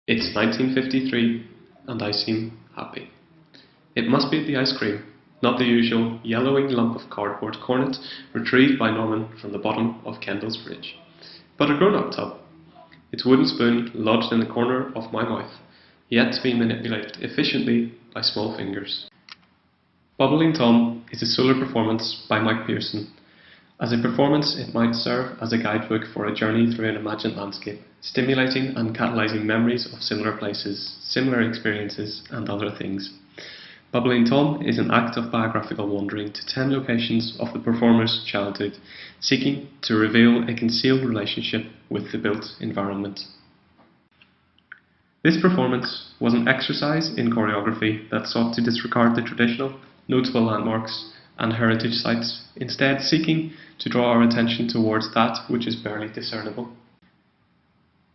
It's 1953 and I seem happy. It must be the ice cream, not the usual yellowing lump of cardboard cornet retrieved by Norman from the bottom of Kendall's fridge, but a grown-up tub. Its wooden spoon lodged in the corner of my mouth, yet to be manipulated efficiently by small fingers. Bubbling Tom is a solo performance by Mike Pearson. As a performance, it might serve as a guidebook for a journey through an imagined landscape, stimulating and catalyzing memories of similar places, similar experiences, and other things. Bubbling Tom is an act of biographical wandering to 10 locations of the performer's childhood, seeking to reveal a concealed relationship with the built environment. This performance was an exercise in choreography that sought to disregard the traditional, notable landmarks and heritage sites, instead seeking to draw our attention towards that which is barely discernible.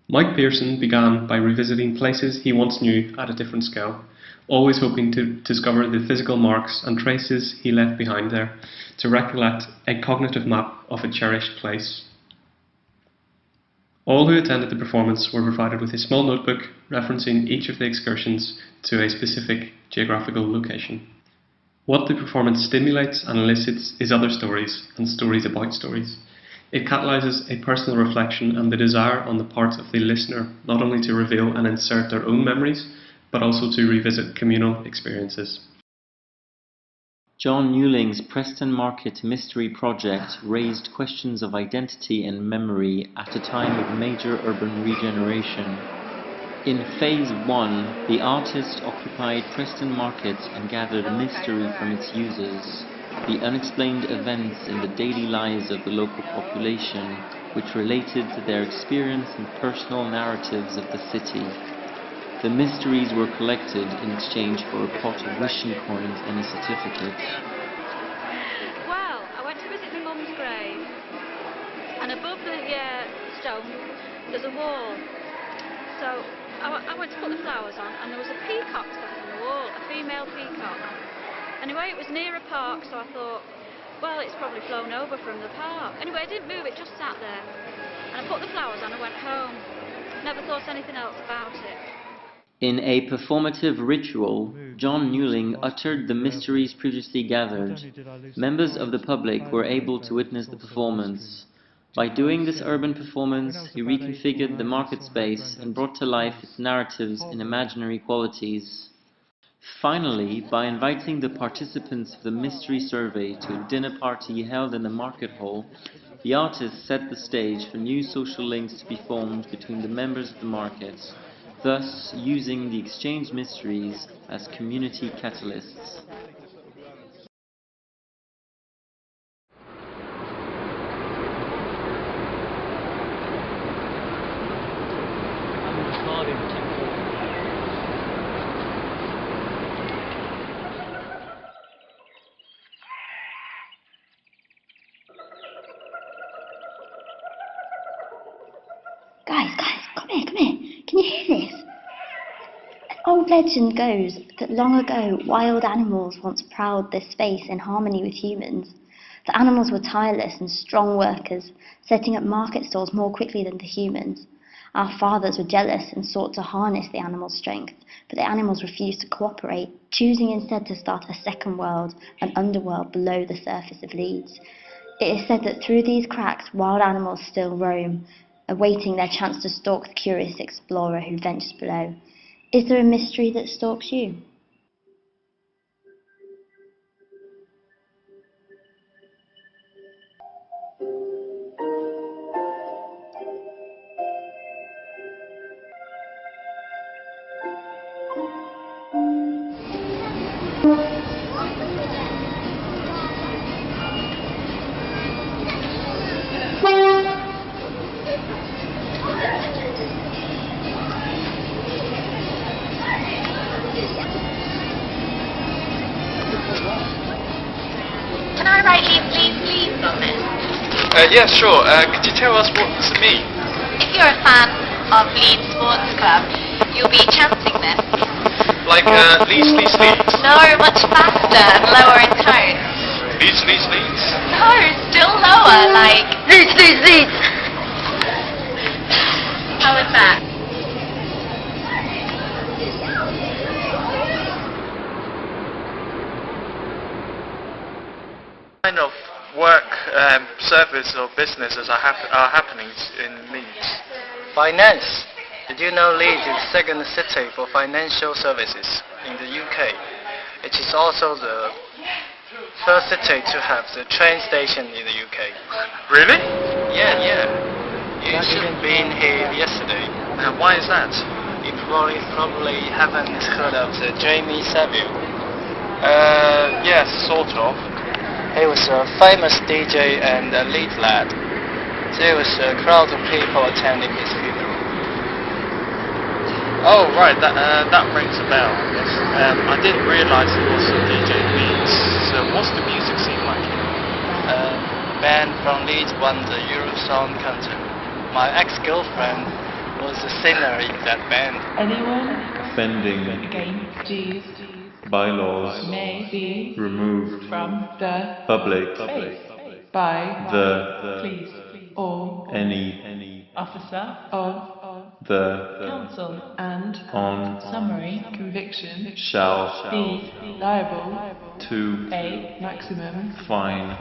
Mike Pearson began by revisiting places he once knew at a different scale, always hoping to discover the physical marks and traces he left behind there, to recollect a cognitive map of a cherished place. All who attended the performance were provided with a small notebook referencing each of the excursions to a specific geographical location. What the performance stimulates and elicits is other stories, and stories about stories. It catalyzes a personal reflection and the desire on the part of the listener not only to reveal and insert their own memories, but also to revisit communal experiences. John Newling's Preston Market Mystery Project raised questions of identity and memory at a time of major urban regeneration. In Phase 1, the artist occupied Preston Market and gathered mystery from its users, the unexplained events in the daily lives of the local population, which related to their experience and personal narratives of the city. The mysteries were collected in exchange for a pot of wishing coins and a certificate. Well, I went to visit my mum's grave, and above the stone there's a wall. So I went to put the flowers on, and there was a peacock stuck on the wall, a female peacock. Anyway, it was near a park, so I thought, well, it's probably flown over from the park. Anyway, I didn't move, it just sat there. And I put the flowers on and went home. Never thought anything else about it. In a performative ritual, John Newling uttered the mysteries previously gathered. Members of the public were able to witness the performance. By doing this urban performance, he reconfigured the market space and brought to life its narratives and imaginary qualities. Finally, by inviting the participants of the mystery survey to a dinner party held in the market hall, the artist set the stage for new social links to be formed between the members of the market, thus using the exchange mysteries as community catalysts. Guys, come here. Can you hear this? An old legend goes that long ago, wild animals once prowled this space in harmony with humans. The animals were tireless and strong workers, setting up market stalls more quickly than the humans. Our fathers were jealous and sought to harness the animals' strength, but the animals refused to cooperate, choosing instead to start a second world, an underworld below the surface of Leeds. It is said that through these cracks, wild animals still roam, awaiting their chance to stalk the curious explorer who ventures below. Is there a mystery that stalks you? Can I write leads on this? Yeah, sure. Could you tell us what to mean? If you're a fan of Leeds Sports Club, you'll be chanting this. Like, Leeds. No, much faster and lower in tone. Leeds. No, still lower, like Leeds. How was that? service or businesses are happening in Leeds? Finance. Did you know Leeds is the second city for financial services in the UK? It is also the first city to have the train station in the UK. Really? Yeah. You should have been here yesterday. And why is that? You probably haven't heard of the Jamie Savile. Yes, sort of. He was a famous DJ and a Leeds lad. There was a crowd of people attending his funeral. Oh, right, that rings a bell, I guess. I didn't realise he was a DJ in Leeds. So what's the music scene like here? Band from Leeds won the Eurosong contest. My ex-girlfriend was the singer in that band. Anyone offending against Jews bylaws may be removed from the public space by the police or any officer of the council and on summary conviction shall be liable to a maximum fine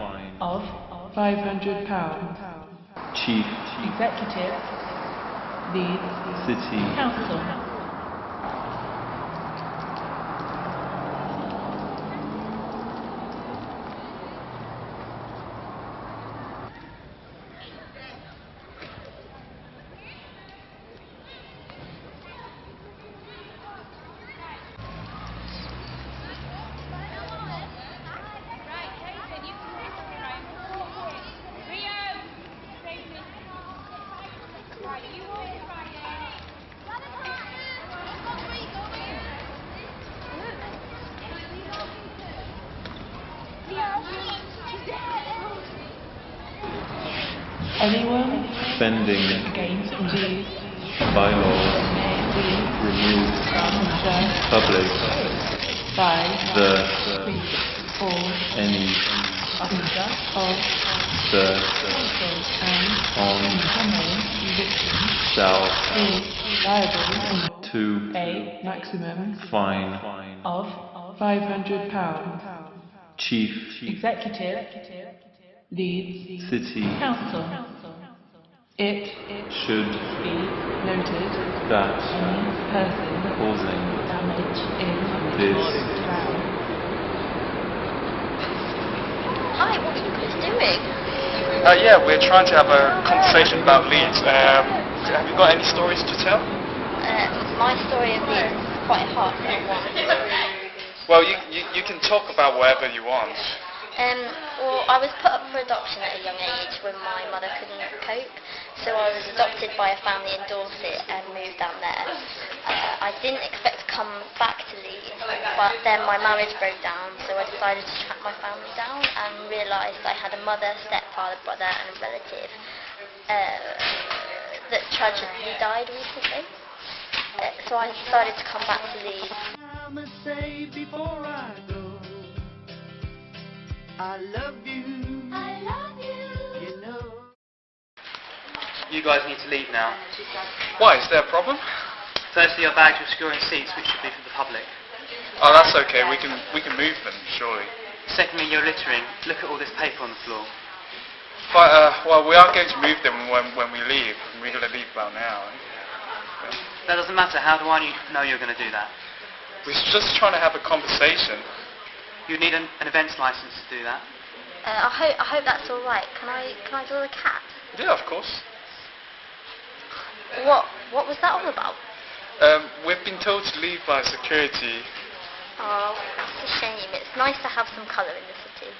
of £500. Chief Executive Leeds City Council. Anyone offending against Jews bylaws may be removed from the public by the police or any officer of the council and on summary conviction shall be liable to a maximum fine of £500. Chief Executive Leeds City Council. It should be noted that any person causing damage in this town. Hi, what are you guys doing? Yeah, we're trying to have a conversation about Leeds. Have you got any stories to tell? My story of Leeds is quite hard, not one. Well, you can talk about whatever you want. Well, I was put up for adoption at a young age when my mother couldn't cope, so I was adopted by a family in Dorset and moved down there. I didn't expect to come back to Leeds, but then my marriage broke down, so I decided to track my family down and realised I had a mother, stepfather, brother and a relative that tragically died recently. So I decided to come back to Leeds. I'ma say before I go, I love you. I love you. You know. You guys need to leave now. Why, is there a problem? Firstly, your bags are securing seats, which should be for the public. Oh, that's okay. We can move them, surely. Secondly, you're littering. Look at all this paper on the floor. But well, we are going to move them when we leave. We're going to leave about now. That doesn't matter. How do I know you're going to do that? We're just trying to have a conversation. You need an events license to do that. I hope that's all right. Can I draw a cat? Yeah, of course. What was that all about? We've been told to leave by security. Oh, it's a shame. It's nice to have some colour in the city.